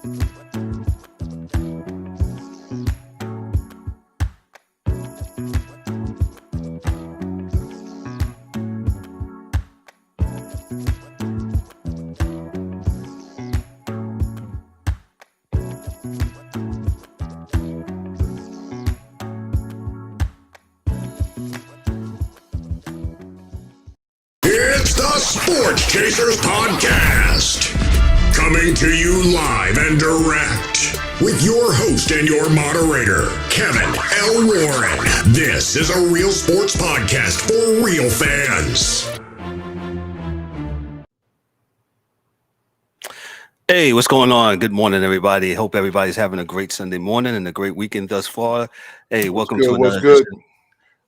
It's the Sports Chasers Podcast, coming to you live and direct with your host and your moderator, Kevin L. Warren. This is a real sports podcast for real fans. Hey, what's going on? Good morning, everybody. Hope everybody's having a great Sunday morning and a great weekend thus far. Hey, welcome to another edition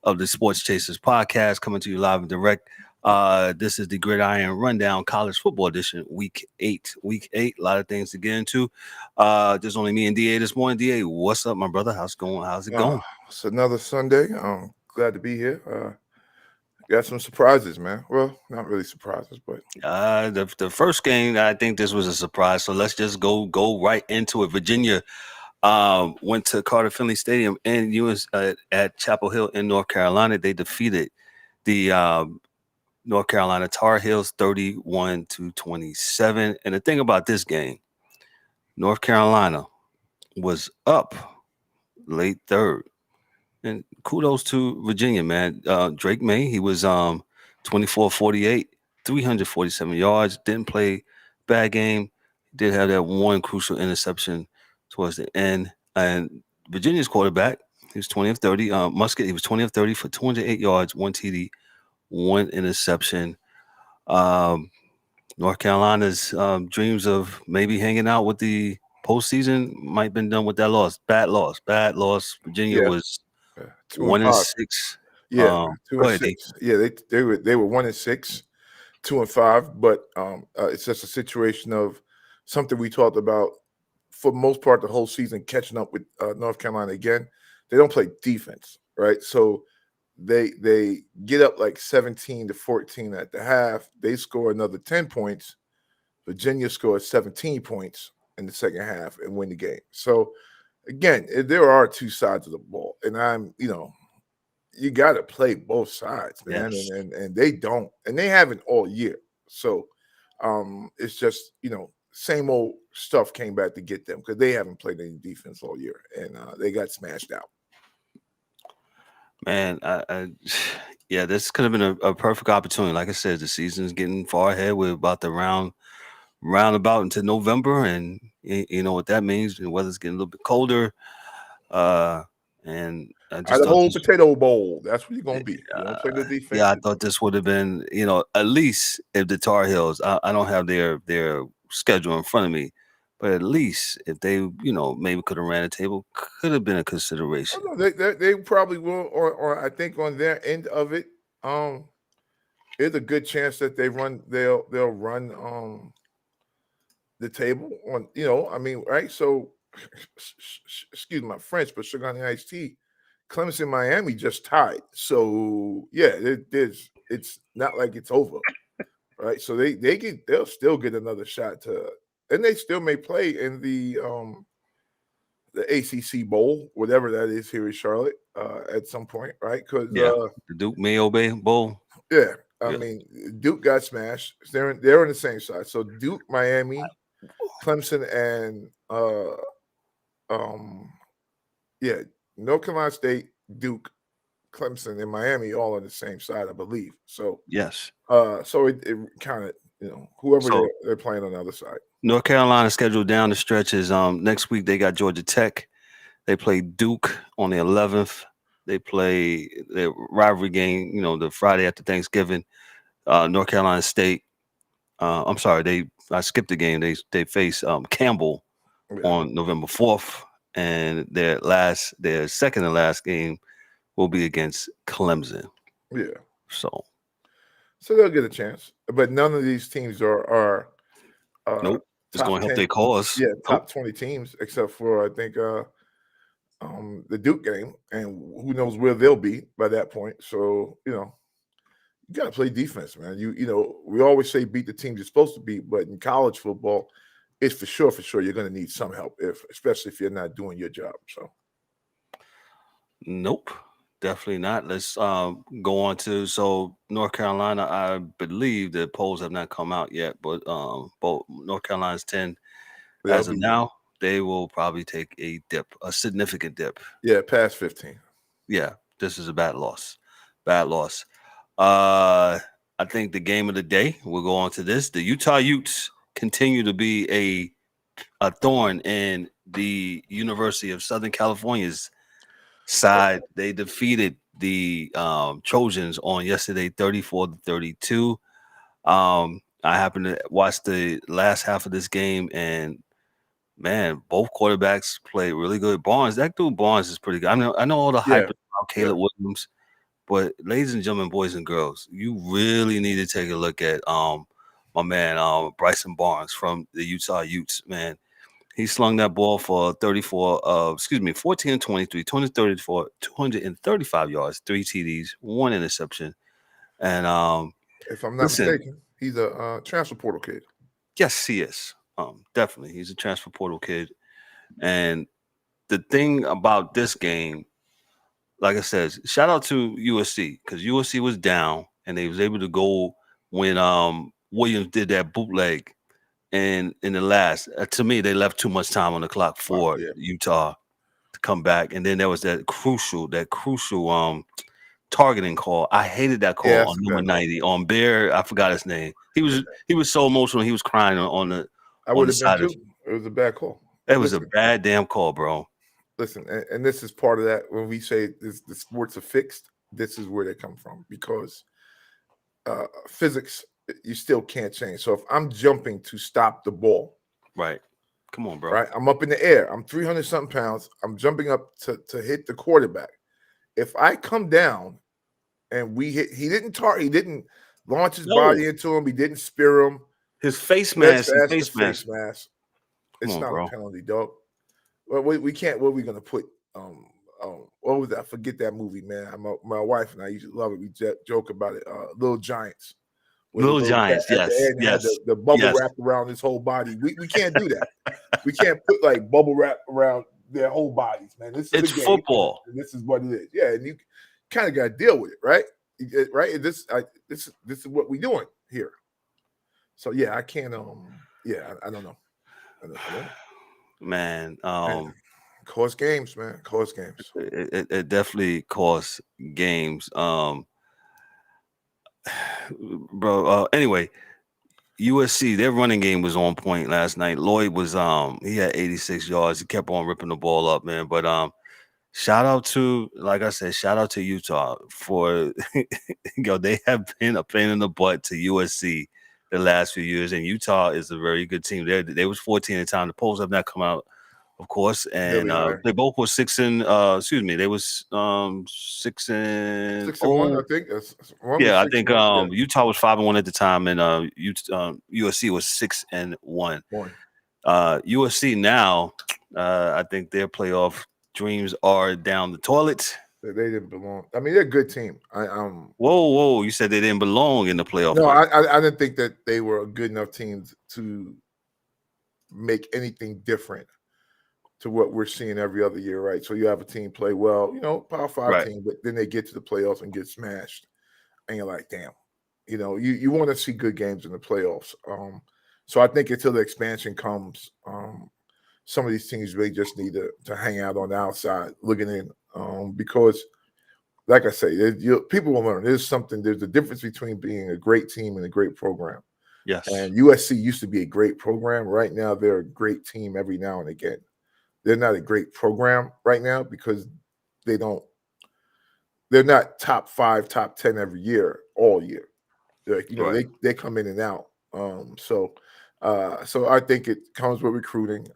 of the Sports Chasers Podcast, coming to you live and direct. This is the Gridiron Rundown College Football Edition, Week 8. A lot of things to get into. There's only me and DA this morning. DA, what's up, my brother? How's it going? It's another Sunday. I'm glad to be here. Got some surprises, man. Well, not really surprises, but the first game, I think this was a surprise. So let's just go right into it. Virginia went to Carter Finley Stadium and at Chapel Hill in North Carolina. They defeated the North Carolina Tar Heels 31-27. And the thing about this game, North Carolina was up late third. And kudos to Virginia, man. Drake May, he was 24-48, 347 yards. Didn't play bad game. Did have that one crucial interception towards the end. And Virginia's quarterback, he was 20 of 30. Musket, he was 20 of 30 for 208 yards, 1 TD, 1 interception. North Carolina's dreams of maybe hanging out with the postseason might have been done with that loss. Bad loss. Virginia was 1-6. Yeah, 2-6. Yeah, they were 1-6, 2-5. But it's just a situation of something we talked about for the most part the whole season, catching up with North Carolina again. They don't play defense, right? So they get up like 17-14 at the half. They score another 10 points. Virginia scores 17 points in the second half and win the game. So again, there are two sides of the ball, and you got to play both sides, man. Yes. And they don't, and they haven't all year. So it's just same old stuff came back to get them because they haven't played any defense all year, and they got smashed out. Man, yeah, this could have been a perfect opportunity. Like I said, the season's getting far ahead. We're about to roundabout into November, and you know what that means. The weather's getting a little bit colder. And I just the whole potato bowl. That's what you're gonna be. You don't play the defense. Yeah, I thought this would have been, at least if the Tar Heels. I don't have their schedule in front of me. But at least if they, maybe could have ran a table, could have been a consideration. They probably will, or I think on their end of it, there's a good chance that they'll run the table on, right? So, excuse my French, but sugar honey iced tea, Clemson, Miami just tied. So yeah, it's not like it's over, right? So they'll still get another shot to. And they still may play in the ACC Bowl, whatever that is here in Charlotte, at some point, right? Because the Duke Mayo Bay Bowl. Yeah, I mean, Duke got smashed. They're on the same side. So Duke, Miami, Clemson, and North Carolina State, Duke, Clemson, and Miami all on the same side, I believe. So yes. So it kind of whoever they're playing on the other side. North Carolina scheduled down the stretch is next week they got Georgia Tech. They play Duke on the 11th. They play their rivalry game, the Friday after Thanksgiving. North Carolina State. I'm sorry, I skipped the game. They face Campbell on November 4th, and their second and last game will be against Clemson. Yeah. So they'll get a chance, but none of these teams are nope. It's going to help their cause. Yeah, top 20 teams, except for I think the Duke game, and who knows where they'll be by that point. So you got to play defense, man. We always say beat the teams you're supposed to beat, but in college football, it's for sure you're going to need some help, especially if you're not doing your job. So, nope, definitely not. Let's go on to North Carolina. I believe the polls have not come out yet, but both North Carolina's 10 as of now. They will probably take a significant dip. Yeah, past 15. Yeah, this is a bad loss. I think the game of the day, we'll go on to this. The Utah Utes continue to be a thorn in the University of Southern California's side. They defeated the Trojans on yesterday, 34-32. I happened to watch the last half of this game, and man, both quarterbacks played really good. That dude Barnes is pretty good. I know all the hype about Caleb Williams, but ladies and gentlemen, boys and girls, you really need to take a look at my man Bryson Barnes from the Utah Utes. Man, he slung that ball for 14 and 23, 234, 235 yards, 3 TDs, 1 interception. And if I'm not mistaken, he's a transfer portal kid. Yes, he is. Definitely, he's a transfer portal kid. And the thing about this game, like I said, shout out to USC because USC was down and they was able to go when Williams did that bootleg. And in the last, to me, they left too much time on the clock for Utah to come back. And then there was that crucial targeting call. I hated that call on number 90 on Bear. I forgot his name. He was so emotional. He was crying on the. I would have been too. It was a bad call. It was a bad damn call, bro. Listen, and this is part of that. When we say the sports are fixed, this is where they come from because physics you still can't change. So if I'm jumping to stop the ball, right? Come on, bro. Right, I'm up in the air. I'm 300-something pounds. I'm jumping up to hit the quarterback. If I come down and he didn't launch his body into him. He didn't spear him. His face mask. It's not a penalty, dog. Well, we can't. What are we gonna put? What was that? I forget that movie, man. My wife and I used to love it. We joke about it. Little Giants. Little Giants, yes. The bubble wrap around his whole body. We can't do that. We can't put like bubble wrap around their whole bodies, man. It's football. And this is what it is. Yeah, and you kind of got to deal with it, right? Right. This is what we're doing here. So yeah, I can't. I don't know. Man, cost games, man. Cost games. It definitely costs games. Bro. Anyway, USC, their running game was on point last night. Lloyd was he had 86 yards. He kept on ripping the ball up, man. But shout out to Utah for they have been a pain in the butt to USC the last few years, and Utah is a very good team. They was 14 at the time. The polls have not come out, of course, and they both were 6 and they was 6 and 1, I think. I think Utah was 5-1 at the time, and USC was 6-1. USC now, I think their playoff dreams are down the toilet. They didn't belong. I mean, they're a good team. Whoa! You said they didn't belong in the playoff. No, I didn't think that they were a good enough team to make anything different to what we're seeing every other year, right? So you have a team play well, Power 5 team, but then they get to the playoffs and get smashed, and you're like, damn, you want to see good games in the playoffs. So I think until the expansion comes, some of these teams really just need to hang out on the outside looking in. Because, like I say, people will learn. There's a difference between being a great team and a great program. Yes. And USC used to be a great program. Right now, they're a great team every now and again. They're not a great program right now because they're not top 5, top 10 every year, all year. They come in and out. So I think it comes with recruiting.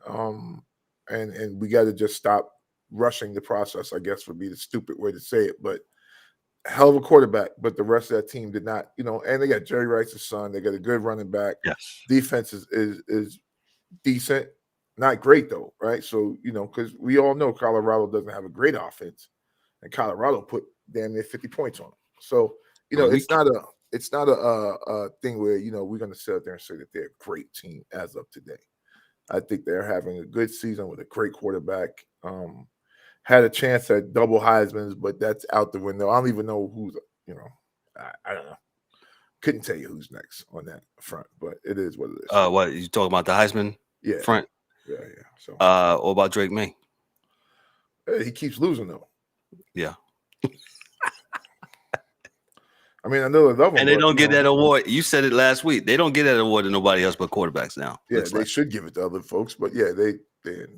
And we got to just stop rushing the process, I guess would be the stupid way to say it, but hell of a quarterback, but the rest of that team did not, and they got Jerry Rice's son. They got a good running back. Yes. Defense is decent, not great though, right? So, because we all know Colorado doesn't have a great offense, and Colorado put damn near 50 points on them. So, it's not a thing where, we're going to sit out there and say that they're a great team as of today. I think they're having a good season with a great quarterback. Had a chance at double Heismans, but that's out the window. I don't even know who's, I don't know. Couldn't tell you who's next on that front, but it is what it is. What you talking about the Heisman front? Yeah. So, what about Drake May? He keeps losing though. Yeah. I mean, I know they love him, and they don't get that award. You said it last week. They don't get that award to nobody else but quarterbacks now. Yeah, they should give it to other folks, but yeah, they're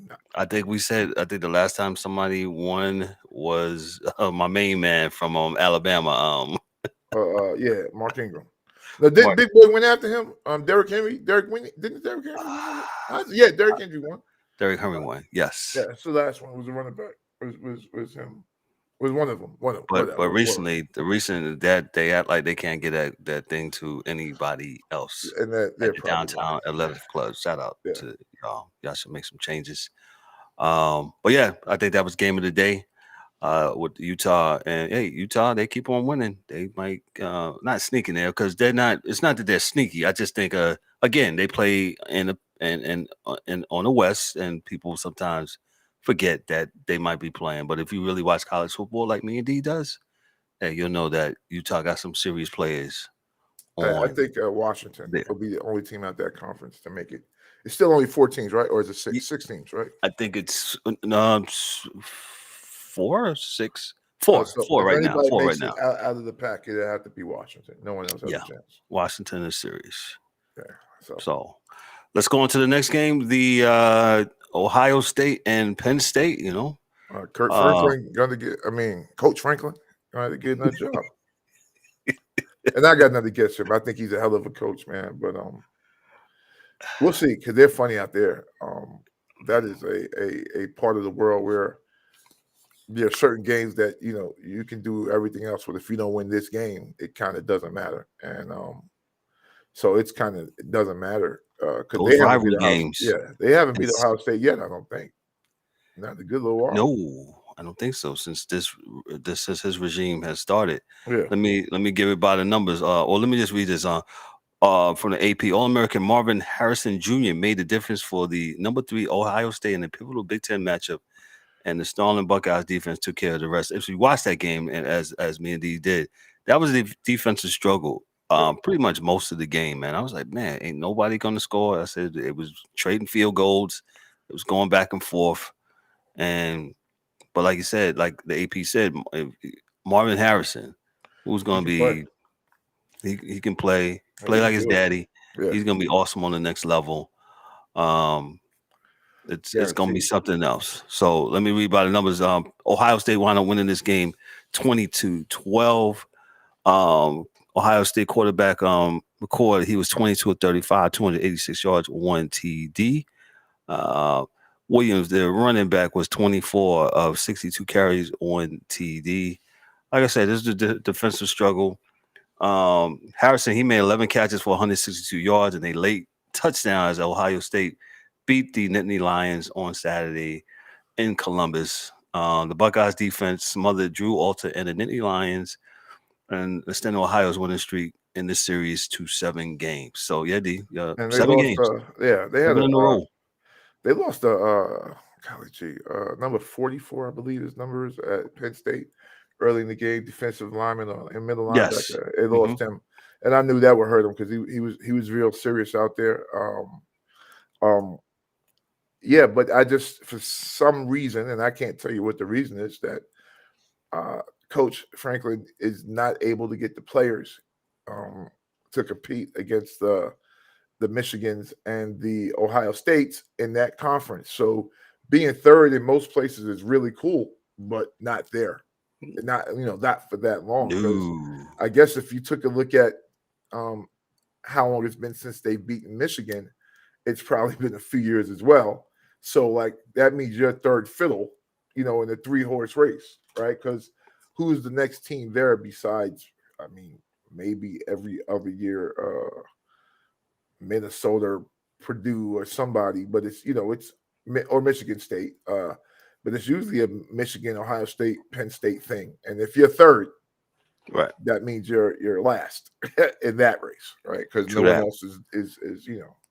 not. I think the last time somebody won was my main man from Alabama. Yeah, Mark Ingram. Now, didn't Big Boy win after him? Derrick Henry. Didn't Derrick Henry win? Yeah, Derrick Henry won. Derrick Henry won. Yes. Yeah, so the last one was a running back. Was him. Was one of them. But recently, they act like they can't get that thing to anybody else. And that at the downtown Athletic Club. Shout out to y'all. Y'all should make some changes. But yeah, I think that was game of the day. With Utah, and Utah, they keep on winning. They might not sneak in there because they're not. It's not that they're sneaky. I just think again they play on the West, and people sometimes forget that they might be playing. But if you really watch college football like me and D does, you'll know that Utah got some serious players. I think Washington will be the only team out that conference to make it. It's still only 4 teams, right? Or is it six teams, right? I think it's 4 or 6. 4 right now. 4 right now. Out of the pack, it'd have to be Washington. No one else has a chance. Washington is serious. Yeah. So let's go on to the next game. The Ohio State and Penn State. Kurt Franklin going to get. I mean, Coach Franklin going to get another job. And I got nothing against him. I think he's a hell of a coach, man. But we'll see because they're funny out there. That is a part of the world where there are certain games that you can do everything else, but if you don't win this game, it kind of doesn't matter. And so it doesn't matter because they haven't beat games. They haven't beat Ohio State yet. I don't think. Not a good little while. No. I don't think so. Since since his regime has started, let me give it by the numbers. Or let me just read this from the AP. All-American Marvin Harrison Jr. made the difference for the number 3 Ohio State in the pivotal Big Ten matchup, and the Starling Buckeyes defense took care of the rest. If you watch that game, and as me and D did, that was the defensive struggle. Pretty much most of the game, man. I was like, man, ain't nobody going to score. I said it was trading field goals. It was going back and forth, But like you said, like the AP said, Marvin Harrison, who's going to be, he can play like his daddy. Yeah. He's going to be awesome on the next level. It's going to be something else. So let me read by the numbers. Ohio State wound up winning this game 20-12. Ohio State quarterback McCord, he was 22 of 35, 286 yards, 1 TD. Williams, the running back, was 24 of 62 carries, 1 TD. Like I said, this is the defensive struggle. Harrison, he made 11 catches for 162 yards and a late touchdown as Ohio State beat the Nittany Lions on Saturday in Columbus. The Buckeyes defense smothered Drew Alter and the Nittany Lions and extended Ohio's winning streak in this series to 7 games. So, 7 games. They had in a row. They lost number 44, I believe his number is at Penn State early in the game, defensive lineman and middle linebacker. Yes. They lost him, and I knew that would hurt him because he was real serious out there. But I just, for some reason, and I can't tell you what the reason is, that Coach Franklin is not able to get the players to compete against the Michigans and the Ohio States in that conference. So being third in most places is really cool, but not there. Not for that long. No. I guess if you took a look at how long it's been since they've beaten Michigan, it's probably been a few years as well. So like that means you're third fiddle, in a 3-horse race, right? Because who's the next team there besides, maybe every other year, Minnesota, Purdue, or somebody, but it's or Michigan State, but it's usually a Michigan, Ohio State, Penn State thing. And if you're third, right, that means you're last in that race, right? Because no one else is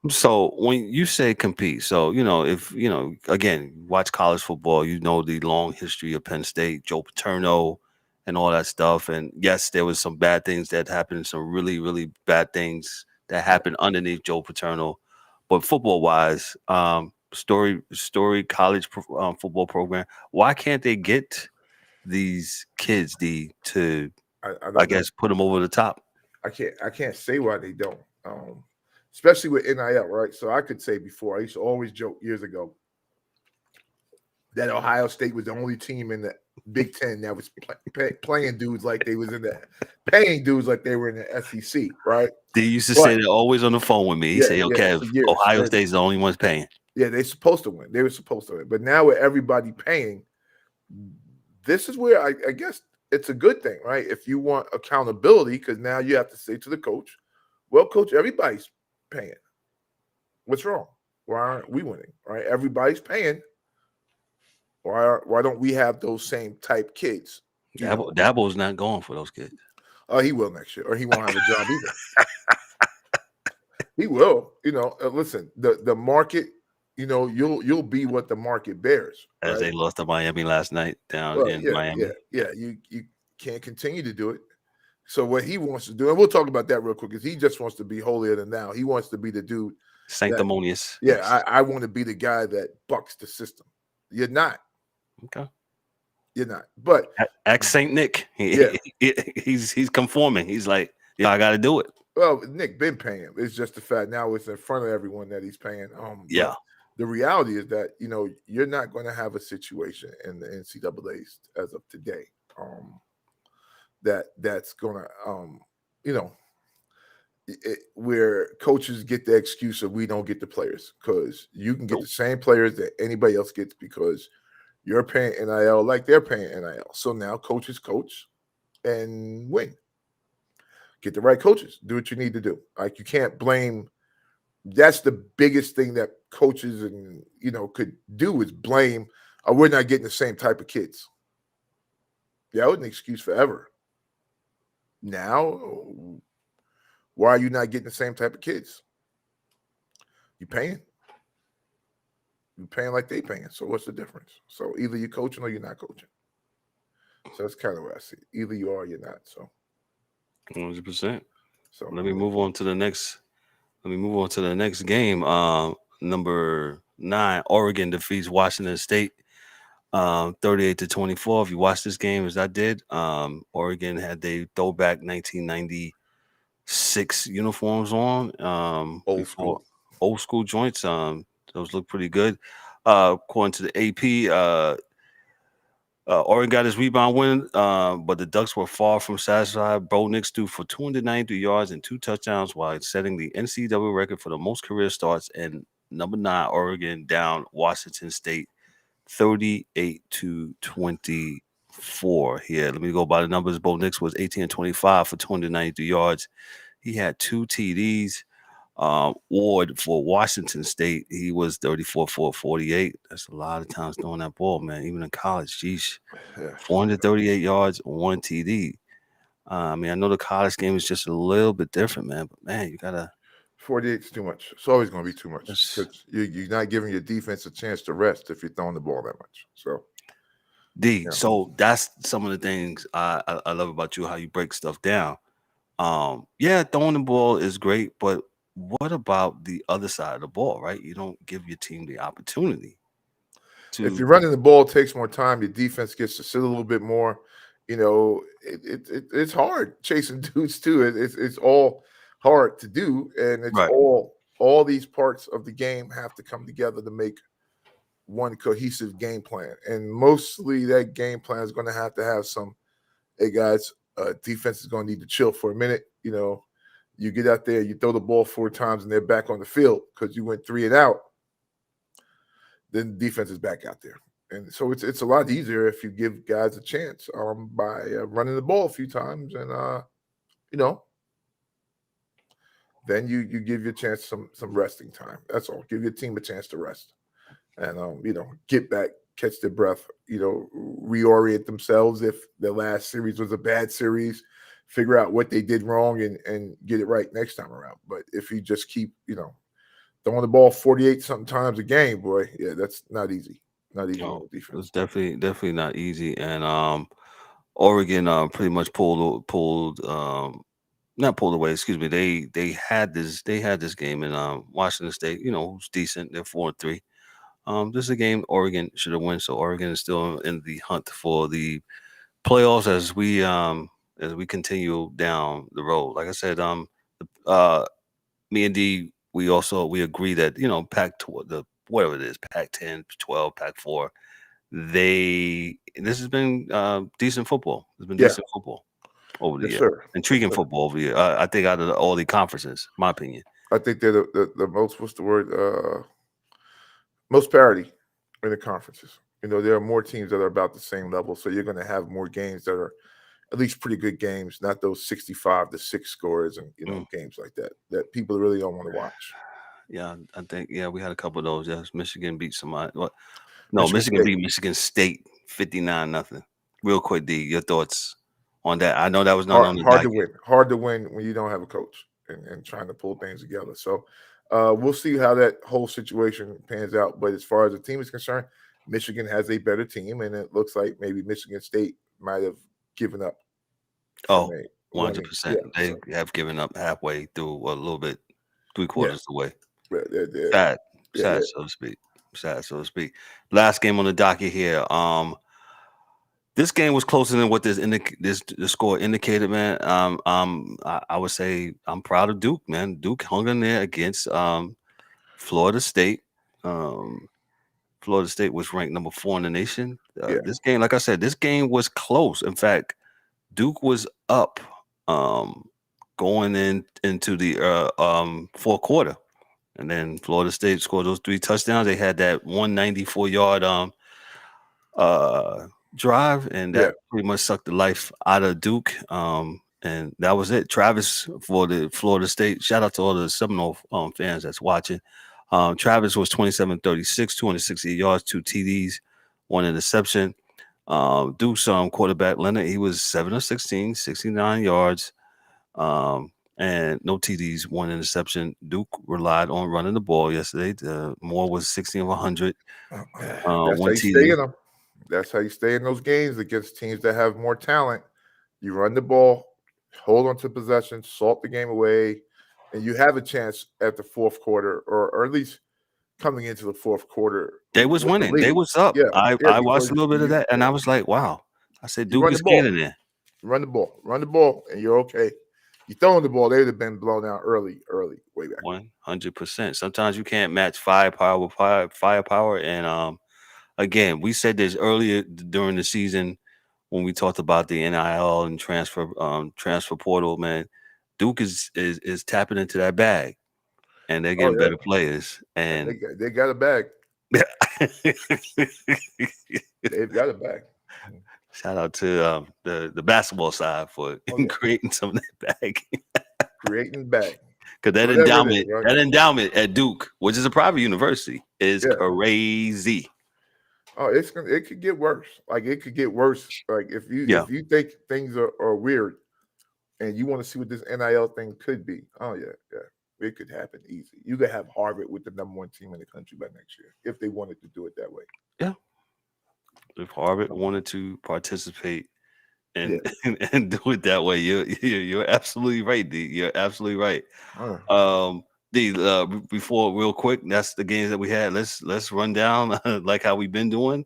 So when you say compete, so if again, watch college football, the long history of Penn State, Joe Paterno, and all that stuff. And yes, there was some bad things that happened, some really, really bad things that happened underneath Joe Paterno. But football wise, story college football program. Why can't they get these kids to I I don't know. guess put them over the top? I can't say why they don't. Especially with NIL, right? So I could say before, I used to always joke years ago that Ohio State was the only team in the Big Ten that was playing dudes like they was in the paying dudes like they were in the SEC, right? They used to But say that always on the phone with me. He said, "Okay, for years. Ohio State's the only ones paying." Yeah, they're supposed to win. They were supposed to win. But now with everybody paying, this is where I guess it's a good thing, right? If you want accountability, because now you have to say to the coach, well, coach, everybody's paying. What's wrong? Why aren't we winning? Right? Everybody's paying. Why don't we have those same type kids? Dabo's not going for those kids. Oh, he will next year, or he won't have a job either. He will. Listen, the market. You'll be what the market bears. As right? they lost to Miami last night down in Miami. Yeah. You can't continue to do it. So what he wants to do, and we'll talk about that real quick, because he just wants to be holier than thou. He wants to be the dude. Sanctimonious. I want to be the guy that bucks the system. You're not. Okay. You're not. But ex Saint Nick, he's conforming. He's like, I got to do it. Well, Nick been paying. It's just the fact now it's in front of everyone that he's paying. The reality is that you're not going to have a situation in the NCAA's as of today that's going to where coaches get the excuse of we don't get the players, because you can get the same players that anybody else gets because you're paying NIL like they're paying NIL. So now coaches coach and win. Get the right coaches. Do what you need to do. Like, you can't blame. That's the biggest thing that coaches and could do is blame. Oh, we're not getting the same type of kids. Yeah, that was an excuse forever. Now, why are you not getting the same type of kids? You paying. You're paying like they paying. So what's the difference? So either you're coaching or you're not coaching. So that's kind of what I see. Either you are or you're not. So 100%. So let me move on to the next. Game. Number 9, Oregon defeats Washington State 38-24. If you watch this game, as I did, Oregon had their throwback 1996 uniforms on. Old school joints. Those look pretty good. According to the AP, Oregon got his rebound win, but the Ducks were far from satisfied. Bo Nix threw for 293 yards and 2 touchdowns while setting the NCAA record for the most career starts. And number 9, Oregon down Washington State 38-24. Here, let me go by the numbers. Bo Nix was 18-25 for 293 yards. He had 2 TDs. Ward for Washington State, he was 34 for 48. That's a lot of times throwing that ball, man. Even in college, geez, 438 yards, 1 TD. I know the college game is just a little bit different, man. But man, you gotta 48 is too much. It's always going to be too much because you're not giving your defense a chance to rest if you're throwing the ball that much. So, so that's some of the things I love about you, how you break stuff down. Throwing the ball is great, but what about the other side of the ball, right? You don't give your team the opportunity to. If you're running the ball, it takes more time. Your defense gets to sit a little bit more. It's hard chasing dudes too. It's all hard to do, and it's all these parts of the game have to come together to make one cohesive game plan. And mostly that game plan is going to have some, hey guys, defense is going to need to chill for a minute. You get out there, you throw the ball 4 times, and they're back on the field because you went 3 and out. Then the defense is back out there, and so it's a lot easier if you give guys a chance by running the ball a few times, and then you give your chance some resting time. That's all. Give your team a chance to rest, and get back, catch their breath, reorient themselves if the last series was a bad series. Figure out what they did wrong and get it right next time around. But if you just keep, throwing the ball 48-something times a game, boy. Yeah, that's not easy. Not easy on No, the it defense. was definitely not easy. And Oregon pretty much pulled not pulled away, excuse me. They had this game in Washington State, who's decent. They're 4-3. This is a game Oregon should have won, so Oregon is still in the hunt for the playoffs as we continue down the road. Like I said, uh me and D, we agree that Pac the whatever it is, Pac-10, 12, Pac-4, this has been decent football. It's been Yeah. decent football over the Yes, year, sir. intriguing Yes, sir. football over the year. I think out of all the conferences, my opinion. I think they're the most, what's the word? Most parity in the conferences. There are more teams that are about the same level, so you're going to have more games that are at least pretty good games, not those 65-6 scores and games like that people really don't want to watch. Yeah, I think we had a couple of those. Yes, Michigan beat somebody. What? No, Michigan Michigan State. beat Michigan State 59-0. Real quick, D, your thoughts on that? I know that was not on the Hard to docket. win. Hard to win when you don't have a coach and trying to pull things together. So we'll see how that whole situation pans out. But as far as the team is concerned, Michigan has a better team, and it looks like maybe Michigan State might have given up from Oh, a winning. 100%. Yeah, They so, have given up halfway through, a little bit, three yeah, quarters of the way. yeah, Sad, yeah. so to speak. Sad, so to speak. Last game on the docket here. This game was closer than what the score indicated, man. I would say I'm proud of Duke, man. Duke hung in there against Florida State. Florida State was ranked number 4 in the nation. Yeah. This game, like I said, this game was close. In fact, Duke was up going into the fourth quarter, and then Florida State scored those 3 touchdowns. They had that 194-yard drive, and Yeah. that pretty much sucked the life out of Duke. And that was it. Travis for the Florida State. Shout out to all the Seminole fans that's watching. Travis was 27-36, 268 yards, 2 TDs, 1 interception. Duke's quarterback Leonard, he was 7 of 16, 69 yards, and no TDs, 1 interception. Duke relied on running the ball yesterday. Moore was 16 of 100, That's how 1 you stay TD. in them. That's how you stay in those games against teams that have more talent. You run the ball, hold on to possession, salt the game away, and you have a chance at the fourth quarter, or at least coming into the fourth quarter They was with the winning. They lead. was up. Yeah, I watched because a little bit of you that, and I was like, wow. I said, you Duke run is the ball, getting there. run the ball, and you're okay. You throwing the ball, they would have been blown out early, way back. 100%. Sometimes you can't match firepower with firepower. And again, we said this earlier during the season when we talked about the NIL and transfer portal. Man, Duke is tapping into that bag, and they're getting better players. And They got a bag. They've got a bag. shout out to the basketball side for creating some of that bag. Creating bag. Because that endowment at Duke, which is a private university, is crazy. Oh, it could get worse. Like it could get worse. Like if you think things are weird and you want to see what this NIL thing could be, it could happen easy. You could have Harvard with the number 1 team in the country by next year if they wanted to do it that way. Yeah. If Harvard wanted to participate and do it that way, you're absolutely right, D. You're absolutely right. D, before real quick, that's the games that we had. Let's run down like how we've been doing.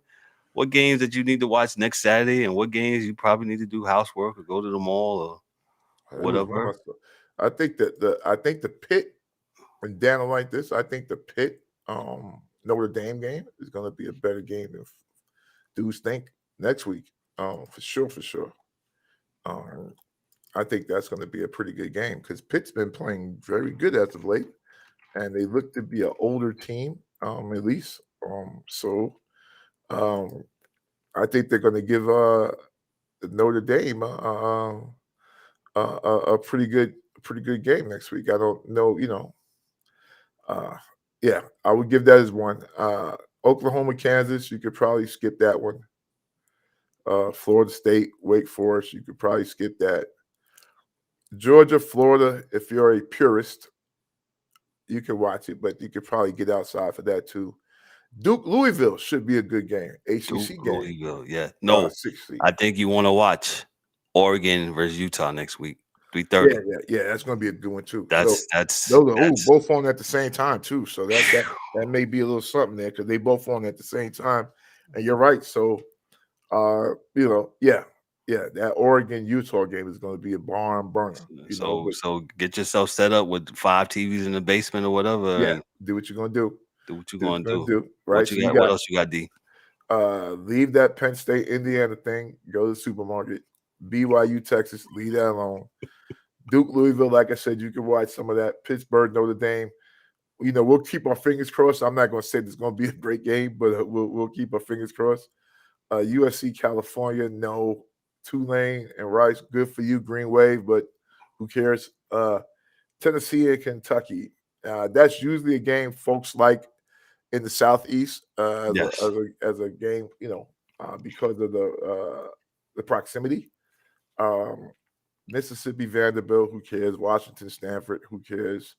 What games that you need to watch next Saturday, and what games you probably need to do housework or go to the mall or whatever. I think the Pitt, and down like this, I think the Pitt Notre Dame game is going to be a better game than dudes think next week. For sure. I think that's going to be a pretty good game because Pitt's been playing very good as of late, and they look to be an older team, at least. I think they're going to give Notre Dame a pretty good game next week. I don't know, I would give that as one. Oklahoma, Kansas, you could probably skip that one. Florida State, Wake Forest, you could probably skip that. Georgia, Florida, if you're a purist, you can watch it, but you could probably get outside for that too. Duke Louisville should be a good game. Duke, ACC game. Louisville, yeah. No, 6 seed. I think you want to watch Oregon versus Utah next week, 3:30. Yeah. That's going to be a good one too. That's those are both on at the same time too. So that may be a little something there because they both on at the same time. And you're right. So, that Oregon Utah game is going to be a barn burner. So get yourself set up with 5 TVs in the basement or whatever. Yeah, and do what you're going to do. do what you're going to do. Right. What else you got, D? Leave that Penn State, Indiana thing. Go to the supermarket. BYU, Texas. Leave that alone. Duke, Louisville. Like I said, you can watch some of that. Pittsburgh, Notre Dame. We'll keep our fingers crossed. I'm not going to say it's going to be a great game, but we'll keep our fingers crossed. USC, California. No. Tulane and Rice. Good for you, Green Wave, but who cares? Tennessee and Kentucky. That's usually a game folks like in the Southeast as a game, because of the proximity. Mississippi, Vanderbilt, who cares? Washington, Stanford, who cares?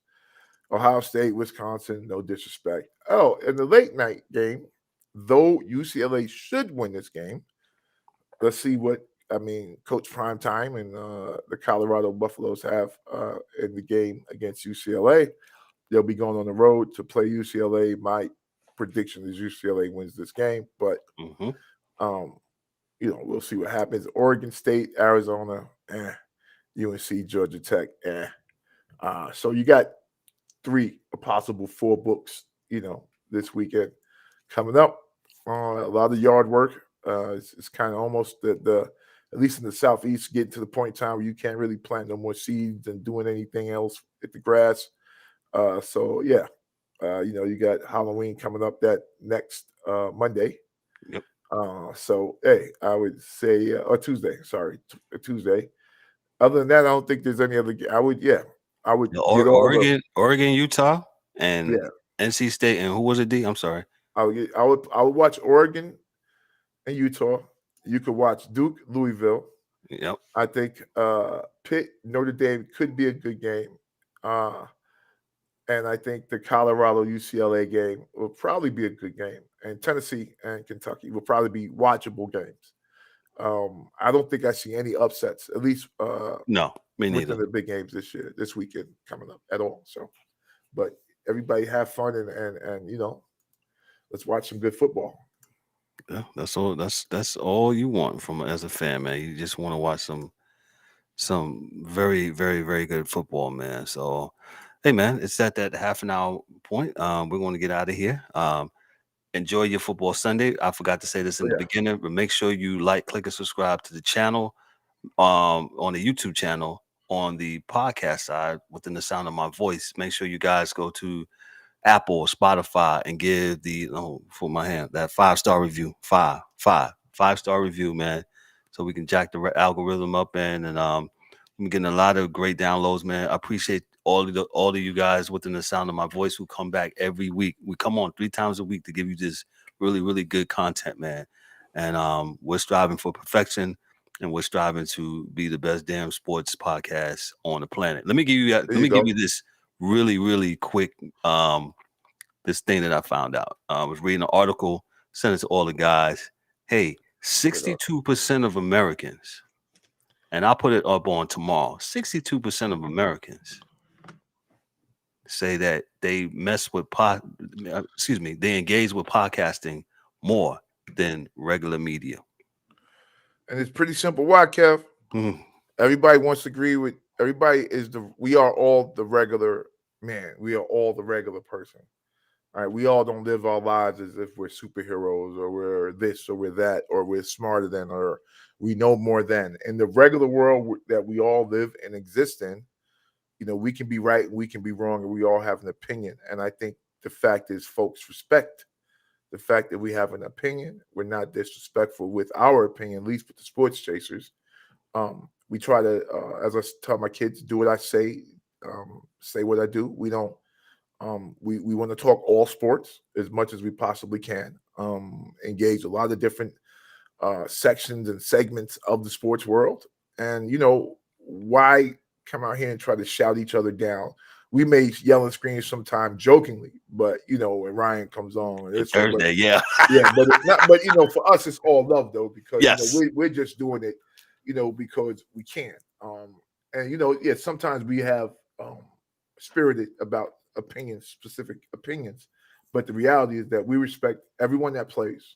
Ohio State, Wisconsin, no disrespect. Oh, and the late night game, though UCLA should win this game, let's see what Coach Primetime and the Colorado Buffaloes have in the game against UCLA. They'll be going on the road to play UCLA. My prediction is UCLA wins this game, but we'll see what happens. Oregon State, Arizona, UNC, Georgia Tech, so you got 3 possible 4 books, this weekend coming up. A lot of yard work. It's kind of almost the at least in the Southeast, getting to the point in time where you can't really plant no more seeds and doing anything else with the grass. You got Halloween coming up that next Monday. Yep. I would say or Tuesday. Sorry, Tuesday. Other than that, I don't think there's any other. I would Oregon, Utah, and NC State, and who was it? D. I'm sorry. I would watch Oregon and Utah. You could watch Duke, Louisville. Yep. I think Pitt, Notre Dame could be a good game. And I think the Colorado UCLA game will probably be a good game. And Tennessee and Kentucky will probably be watchable games. I don't think I see any upsets, at least no, me neither. Within the big games this weekend coming up at all. So, but everybody have fun and let's watch some good football. Yeah, that's all. That's all you want from as a fan, man. You just want to watch some very, very, very good football, man. So, hey, man, it's at that half an hour point. We're going to get out of here. Enjoy your football Sunday. I forgot to say this in the beginning, but make sure you click, and subscribe to the channel on the YouTube channel. On the podcast side, within the sound of my voice, make sure you guys go to Apple, Spotify, and give that 5-star review. 5-star review, man, so we can jack the algorithm up and I'm getting a lot of great downloads, man. I appreciate all of you guys within the sound of my voice who come back every week. We come on 3 times a week to give you this really, really good content, man. And we're striving for perfection, and we're striving to be the best damn sports podcast on the planet. Let me give you this really, really quick this thing that I found out. I was reading an article, sent it to all the guys. Hey, 62% of Americans, and I'll put it up on tomorrow, 62% of Americans say that they engage with podcasting more than regular media. And it's pretty simple. Why, Kev? Mm-hmm. Everybody wants to agree with everybody. We are all the regular man. We are all the regular person. All right. We all don't live our lives as if we're superheroes or we're this or we're that or we're smarter than or we know more than. In the regular world that we all live and exist in, we can be right and we can be wrong and we all have an opinion. And I think the fact is folks respect the fact that we have an opinion. We're not disrespectful with our opinion, at least with the sports chasers. We try to, as I tell my kids, do what I say what I do. We don't, we want to talk all sports as much as we possibly can, engage a lot of different sections and segments of the sports world. And, why come out here and try to shout each other down? we may yell and scream sometimes jokingly, but when Ryan comes on, it's Thursday, yeah, but it's not. But for us, it's all love though, because yes. we're just doing it, because we can. And sometimes we have spirited about specific opinions, but the reality is that we respect everyone that plays,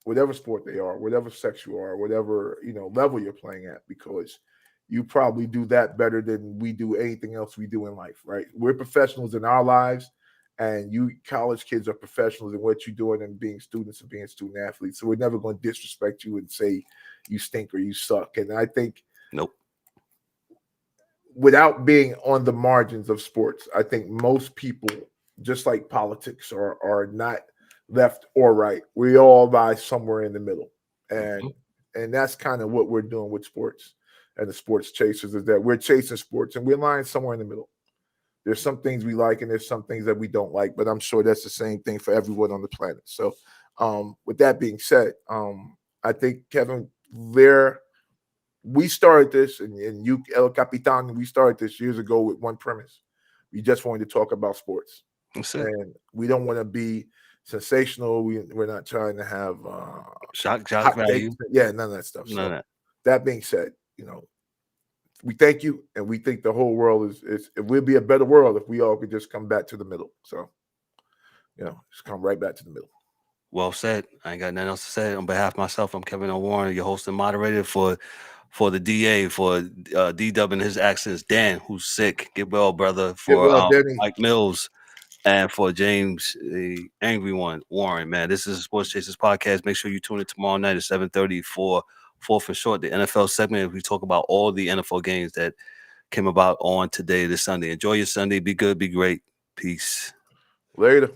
whatever sport they are, whatever sex you are, whatever level you're playing at, because you probably do that better than we do anything else we do in life, right? We're professionals in our lives, and you college kids are professionals in what you're doing and being students and being student athletes. So we're never going to disrespect you and say you stink or you suck. And I think nope. Without being on the margins of sports, I think most people, just like politics, are not left or right. We all lie somewhere in the middle. And that's kind of what we're doing with sports and the sports chasers, is that we're chasing sports and we're lying somewhere in the middle. There's some things we like and there's some things that we don't like, but I'm sure that's the same thing for everyone on the planet. So with that being said, I think, Kevin, we started this, and you, El Capitan, we started this years ago with one premise. We just wanted to talk about sports. And we don't want to be sensational. We're not trying to have shock value. Yeah, none of that stuff. None of that. That being said, we thank you, and we think the whole world it will be a better world if we all could just come back to the middle. So, just come right back to the middle. Well said. I ain't got nothing else to say. On behalf of myself, I'm Kevin O'Warren, your host and moderator for the DA, for D-Dub and his accents, Dan, who's sick. Get well, brother. For Mike Mills, and for James, the angry one, Warren, man. This is a Sports Chasers podcast. Make sure you tune in tomorrow night at 7:30 for Fourth and Short, the NFL segment. We talk about all the NFL games that came about on today, this Sunday. Enjoy your Sunday. Be good. Be great. Peace. Later.